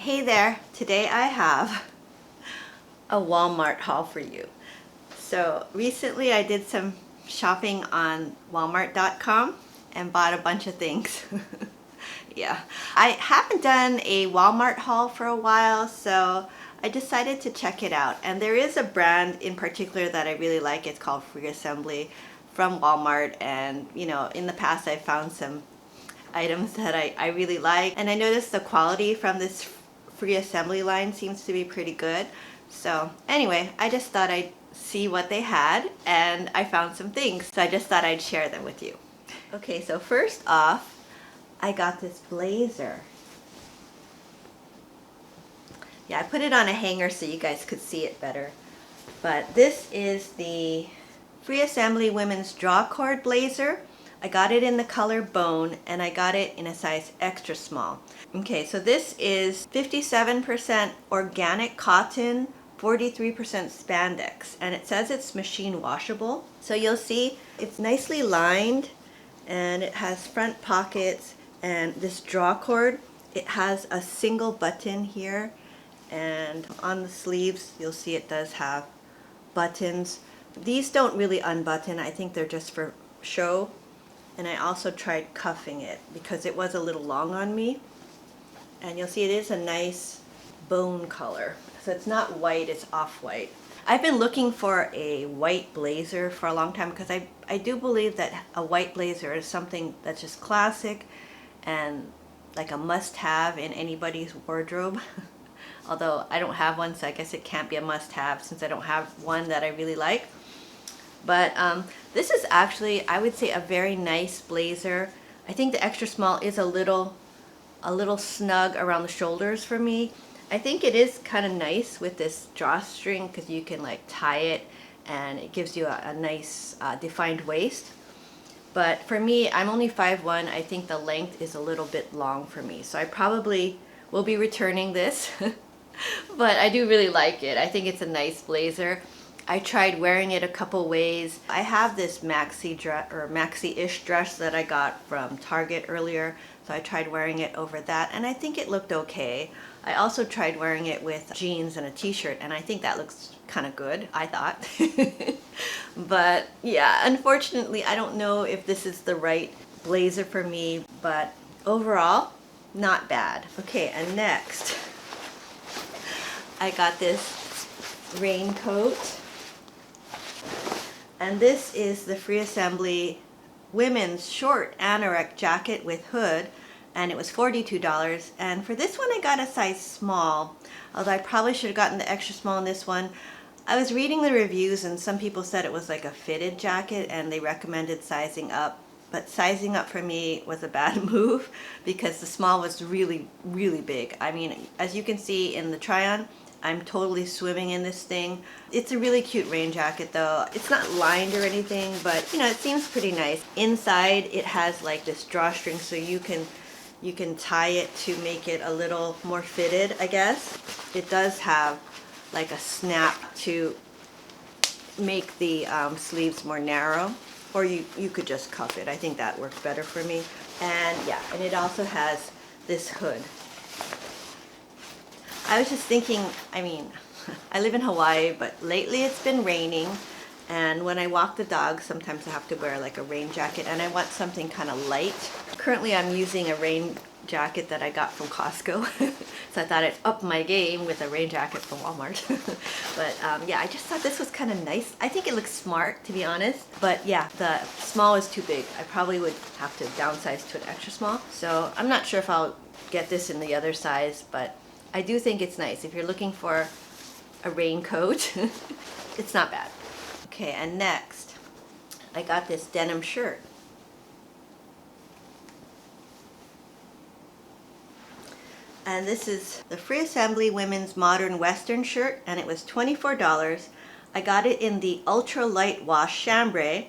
Hey there, today I have a Walmart haul for you. So recently I did some shopping on walmart.com and bought a bunch of things. Yeah, I haven't done a Walmart haul for a while, so I decided to check it out. And there is a brand in particular that I really like. It's called Free Assembly from Walmart, and you know, in the past I found some items that I really like, and I noticed the quality from this Free Assembly line seems to be pretty good. So anyway, I just thought I'd see what they had, and I found some things, so I just thought I'd share them with you. Okay, so first off, I got this blazer. Yeah, I put it on a hanger so you guys could see it better. But this is the Free Assembly Women's Drawcord Blazer. I got it in the color bone, and I got it in a size extra small. Okay, so this is 57% organic cotton, 43% spandex, and it says it's machine washable. So you'll see it's nicely lined, and it has front pockets, and this draw cord, it has a single button here, and on the sleeves you'll see it does have buttons. These don't really unbutton, I think they're just for show. And I also tried cuffing it because it was a little long on me. And you'll see it is a nice bone color. So it's not white, it's off-white. I've been looking for a white blazer for a long time because I do believe that a white blazer is something that's just classic and like a must-have in anybody's wardrobe. Although I don't have one, so I guess it can't be a must-have since I don't have one that I really like. But this is actually, I would say, a very nice blazer. I think the extra small is a little snug around the shoulders for me. I think it is kind of nice with this drawstring because you can like tie it and it gives you a nice defined waist. But for me, I'm only 5'1". I think the length is a little bit long for me. So I probably will be returning this. But I do really like it. I think it's a nice blazer. I tried wearing it a couple ways. I have this maxi-ish dress that I got from Target earlier, so I tried wearing it over that, and I think it looked okay. I also tried wearing it with jeans and a t-shirt, and I think that looks kind of good, I thought. But yeah, unfortunately, I don't know if this is the right blazer for me, but overall, not bad. Okay, and next, I got this raincoat. And this is the Free Assembly women's short anorak jacket with hood, and it was $42. And for this one I got a size small, although I probably should have gotten the extra small in this one. I was reading the reviews and some people said it was like a fitted jacket and they recommended sizing up. But sizing up for me was a bad move because the small was really, really big. I mean, as you can see in the try-on, I'm totally swimming in this thing. It's a really cute rain jacket though. It's not lined or anything, but you know, it seems pretty nice. Inside it has like this drawstring so you can tie it to make it a little more fitted, I guess. It does have like a snap to make the sleeves more narrow, or you could just cuff it. I think that works better for me. And yeah, and it also has this hood. I was just thinking, I mean, I live in Hawaii, but lately it's been raining, and when I walk the dog, sometimes I have to wear like a rain jacket, and I want something kind of light. Currently I'm using a rain jacket that I got from Costco, so I thought I'd up my game with a rain jacket from Walmart. But yeah, I just thought this was kind of nice. I think it looks smart, to be honest, but yeah, the small is too big. I probably would have to downsize to an extra small, so I'm not sure if I'll get this in the other size, but I do think it's nice. If you're looking for a raincoat, it's not bad. Okay, and next, I got this denim shirt. And this is the Free Assembly Women's Modern Western shirt, and it was $24. I got it in the ultra light wash chambray,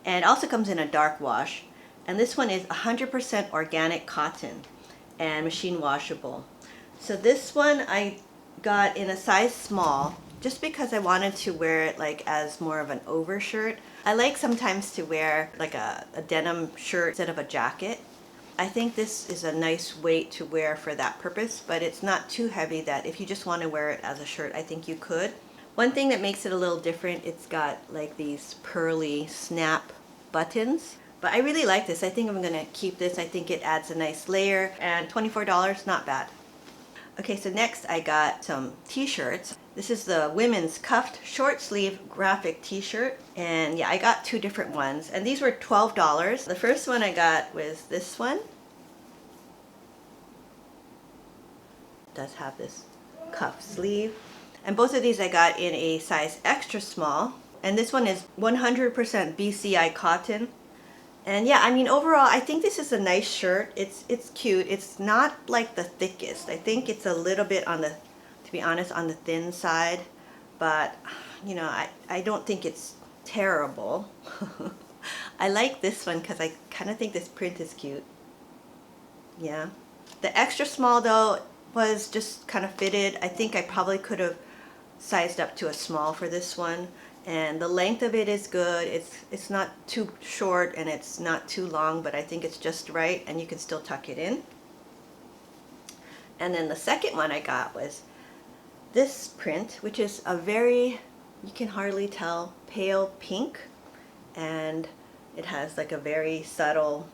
and it also comes in a dark wash. And this one is 100% organic cotton and machine washable. So this one I got in a size small just because I wanted to wear it like as more of an overshirt. I like sometimes to wear like a denim shirt instead of a jacket. I think this is a nice weight to wear for that purpose, but it's not too heavy that if you just want to wear it as a shirt, I think you could. One thing that makes it a little different, it's got like these pearly snap buttons. But I really like this. I think I'm going to keep this. I think it adds a nice layer, and $24, not bad. Okay, so next I got some t-shirts. This is the women's cuffed short sleeve graphic t-shirt, and yeah, I got two different ones, and these were $12. The first one I got was this one. It does have this cuff sleeve, and both of these I got in a size extra small, and this one is 100% BCI cotton. And yeah, I mean, overall, I think this is a nice shirt. It's cute. It's not like the thickest. I think it's a little bit on the, to be honest, on the thin side. But, you know, I don't think it's terrible. I like this one because I kind of think this print is cute. Yeah. The extra small, though, was just kind of fitted. I think I probably could have sized up to a small for this one. And the length of it is good. It's not too short and it's not too long, but I think it's just right, and you can still tuck it in. And then the second one I got was this print, which is a very, you can hardly tell, pale pink, and it has like a very subtle,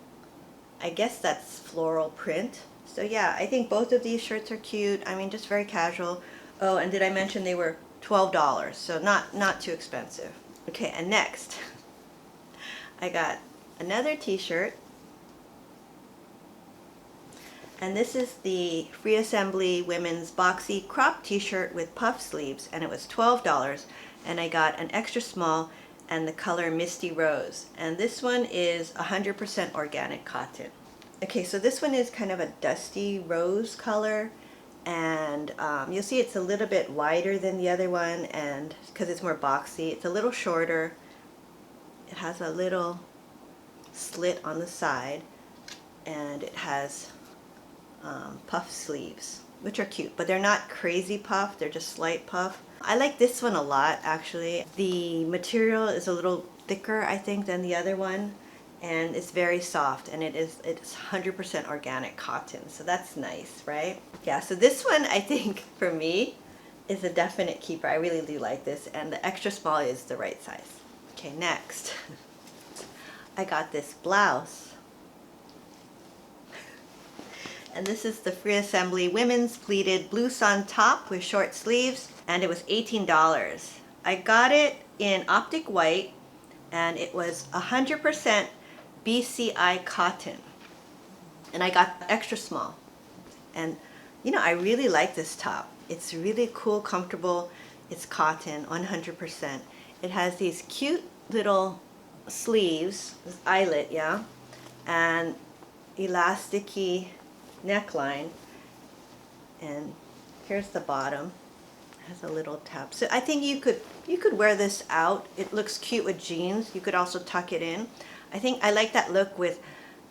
I guess that's floral print. So yeah, I think both of these shirts are cute. I mean, just very casual. Oh, and did I mention they were $12, so not too expensive. Okay, and next I got another t-shirt, and this is the Free Assembly women's boxy crop t-shirt with puff sleeves, and it was $12, and I got an extra small and the color Misty Rose, and this one is 100% organic cotton. Okay, so this one is kind of a dusty rose color, and you'll see it's a little bit wider than the other one, and because it's more boxy, it's a little shorter. It has a little slit on the side, and it has puff sleeves, which are cute, but they're not crazy puff, they're just slight puff. I like this one a lot, actually. The material is a little thicker, I think, than the other one, and it's very soft, and it's 100% organic cotton, so that's nice, right? Yeah, so this one, I think, for me, is a definite keeper. I really do like this, and the extra small is the right size. Okay, next, I got this blouse, and this is the Free Assembly women's pleated blouse on top with short sleeves, and it was $18. I got it in optic white, and it was 100% BCI cotton, and I got extra small. And you know, I really like this top. It's really cool, comfortable. It's cotton, 100%. It has these cute little sleeves, this eyelet, yeah, and elasticy neckline, and here's the bottom. It has a little tab, so I think you could wear this out. It looks cute with jeans. You could also tuck it in. I think I like that look with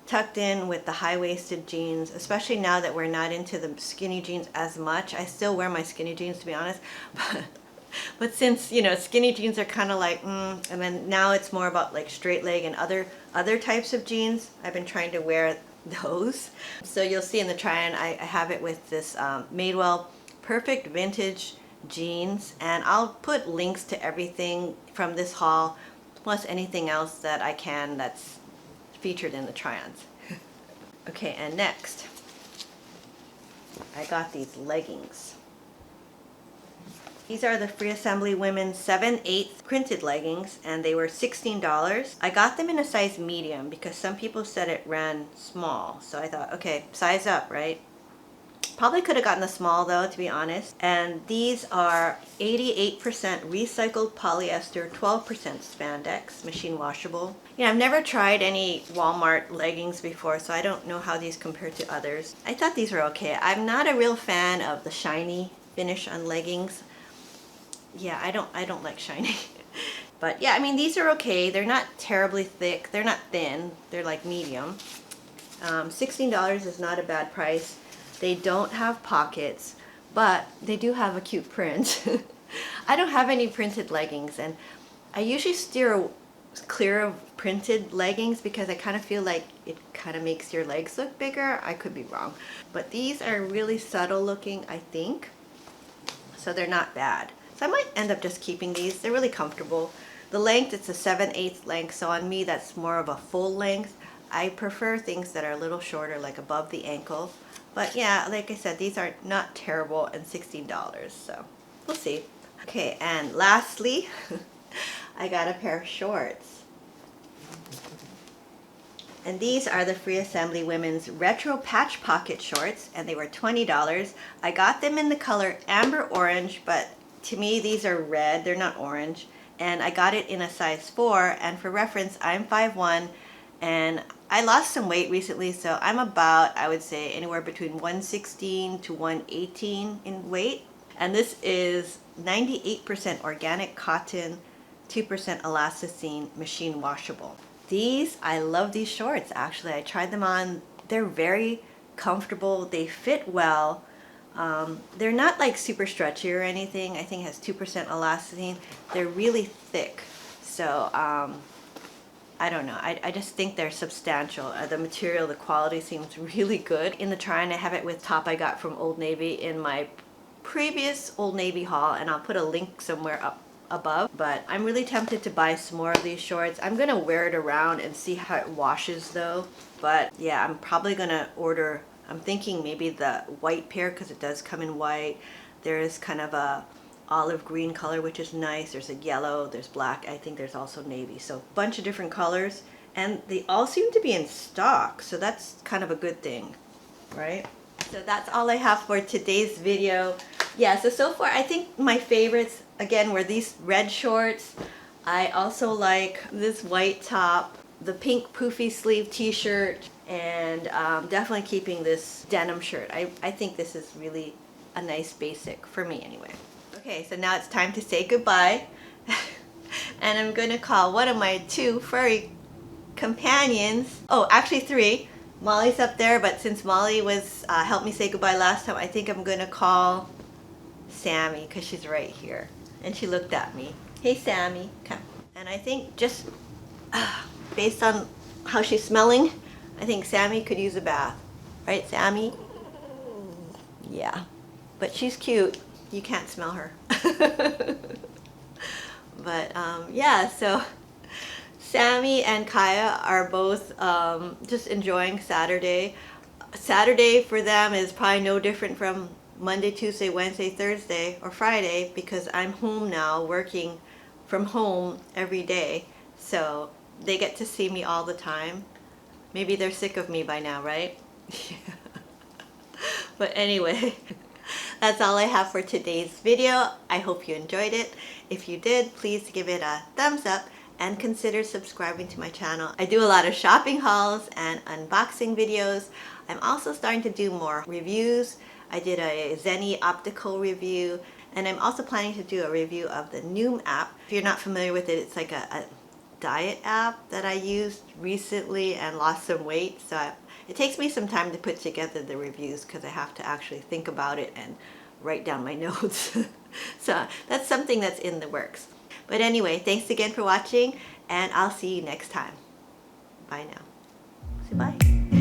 tucked in with the high-waisted jeans, especially now that we're not into the skinny jeans as much. I still wear my skinny jeans, to be honest, but since, you know, skinny jeans are kind of like and then now it's more about like straight leg and other types of jeans. I've been trying to wear those. So you'll see in the try-on, I have it with this Madewell Perfect Vintage jeans, and I'll put links to everything from this haul, plus anything else that I can that's featured in the try-ons. Okay, and next, I got these leggings. These are the Free Assembly women's 7/8 printed leggings, and they were $16. I got them in a size medium because some people said it ran small, so I thought, okay, size up, right? Probably could have gotten the small though, to be honest. And these are 88% recycled polyester, 12% spandex, machine washable. You know, I've never tried any Walmart leggings before, so I don't know how these compare to others. I thought these were okay. I'm not a real fan of the shiny finish on leggings. Yeah, I don't like shiny. But yeah, I mean, these are okay. They're not terribly thick. They're not thin. They're like medium. $16 is not a bad price. They don't have pockets, but they do have a cute print. I don't have any printed leggings, and I usually clear printed leggings because I kind of feel like it kind of makes your legs look bigger. I could be wrong. But these are really subtle looking, I think. So they're not bad. So I might end up just keeping these. They're really comfortable. The length, it's a 7/8 length. So on me, that's more of a full length. I prefer things that are a little shorter, like above the ankle. But yeah, like I said, these are not terrible and $16. So we'll see. Okay, and lastly, I got a pair of shorts. And these are the Free Assembly Women's Retro Patch Pocket Shorts, and they were $20. I got them in the color amber orange, but to me these are red, they're not orange. And I got it in a size 4, and for reference, I'm 5'1", and I lost some weight recently, so I'm about, I would say, anywhere between 116 to 118 in weight. And this is 98% organic cotton, 2% elasticine, machine washable. These, I love these shorts actually. I tried them on. They're very comfortable. They fit well. They're not like super stretchy or anything. I think it has 2% elasticine. They're really thick. So I don't know. I just think they're substantial. The material, the quality seems really good. In the try on, I have it with top I got from Old Navy in my previous Old Navy haul, and I'll put a link somewhere up above. But I'm really tempted to buy some more of these shorts. I'm gonna wear it around and see how it washes though. But yeah, I'm probably gonna order, I'm thinking maybe the white pair because it does come in white. There is kind of a olive green color, which is nice. There's a yellow, there's black. I think there's also navy. So a bunch of different colors, and they all seem to be in stock. So that's kind of a good thing, right? So that's all I have for today's video. Yeah, so far I think my favorites again were these red shorts. I also like this white top, the pink poofy sleeve t-shirt, and definitely keeping this denim shirt. I think this is really a nice basic for me anyway. Okay, so now it's time to say goodbye. And I'm gonna call one of my 2 furry companions. Oh, actually 3. Molly's up there, but since Molly was helped me say goodbye last time, I think I'm gonna call Sammy because she's right here. And she looked at me. Hey Sammy, come. And I think just based on how she's smelling, I think Sammy could use a bath. Right, Sammy? Yeah. But she's cute. You can't smell her. But yeah, so Sammy and Kaya are both just enjoying Saturday. Saturday for them is probably no different from Monday, Tuesday, Wednesday, Thursday, or Friday, because I'm home now working from home every day. So they get to see me all the time. Maybe they're sick of me by now, right? But anyway, that's all I have for today's video. I hope you enjoyed it. If you did, please give it a thumbs up and consider subscribing to my channel. I do a lot of shopping hauls and unboxing videos. I'm also starting to do more reviews. I did a Zenny optical review, and I'm also planning to do a review of the Noom app. If you're not familiar with it, it's like a diet app that I used recently and lost some weight. So it takes me some time to put together the reviews because I have to actually think about it and write down my notes. So that's something that's in the works. But anyway, thanks again for watching, and I'll see you next time. Bye now. Say bye.